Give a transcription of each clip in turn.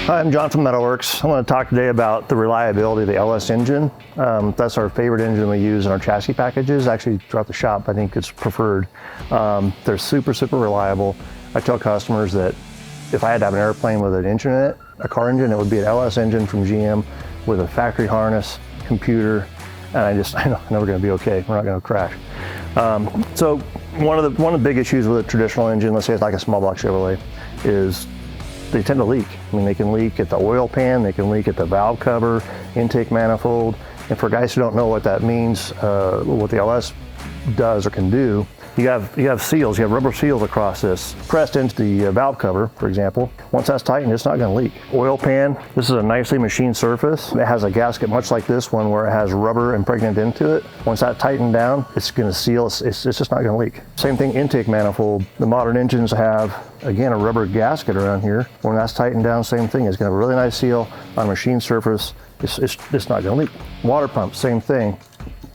Hi, I'm John from MetalWorks. I want to talk today about the reliability of the LS engine. That's our favorite engine we use in our chassis packages. Actually, throughout the shop, I think it's preferred. They're super reliable. I tell customers that if I had to have an airplane with an engine in it, a car engine, it would be an LS engine from GM with a factory harness, computer, and I know we're going to be okay. We're not going to crash. So one of the big issues with a traditional engine, let's say it's like a small block Chevrolet, is they tend to leak. I mean, they can leak at the oil pan, they can leak at the valve cover, intake manifold. And for guys who don't know what that means, what the LS does or can do, you have seals, you have rubber seals across this, pressed into the valve cover, for example. Once that's tightened, it's not gonna leak. Oil pan, this is a nicely machined surface. It has a gasket much like this one where it has rubber impregnated into it. Once that tightened down, it's gonna seal, it's just not gonna leak. Same thing, intake manifold. The modern engines have, again, a rubber gasket around here. When that's tightened down, same thing. It's gonna have a really nice seal on a machined surface. It's not gonna leak. Water pump, same thing.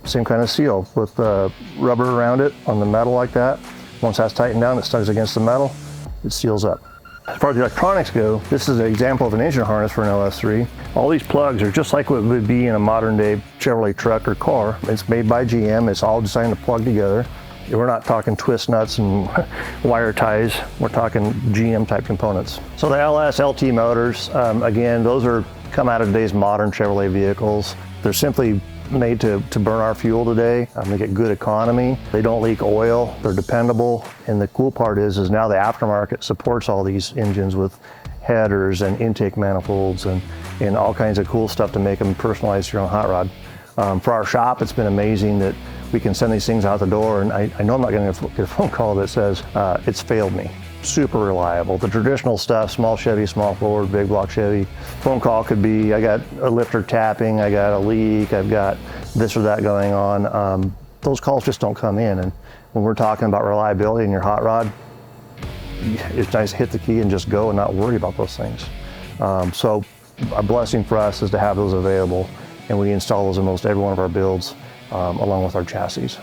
Same kind of seal with rubber around it on the metal like that. Once that's tightened down, it stugs against the metal, it seals up. As far as the electronics go, this is an example of an engine harness for an LS3. All these plugs are just like what would be in a modern day Chevrolet truck or car. It's made by GM, it's all designed to plug together. We're not talking twist nuts and wire ties, we're talking GM type components. So the LS LT motors, again, those come out of today's modern Chevrolet vehicles. They're simply made to burn our fuel today. They get good economy. They don't leak oil. They're dependable. And the cool part is now the aftermarket supports all these engines with headers and intake manifolds and all kinds of cool stuff to make them personalized to your own hot rod. For our shop, it's been amazing that we can send these things out the door, and I know I'm not going to get a phone call that says it's failed me. Super reliable. The traditional stuff, small Chevy, small Ford, big block Chevy, phone call could be, I got a lifter tapping, I got a leak, I've got this or that going on. Those calls just don't come in, and when we're talking about reliability in your hot rod, it's nice to hit the key and just go and not worry about those things. So a blessing for us is to have those available, and we install those in most every one of our builds along with our chassis.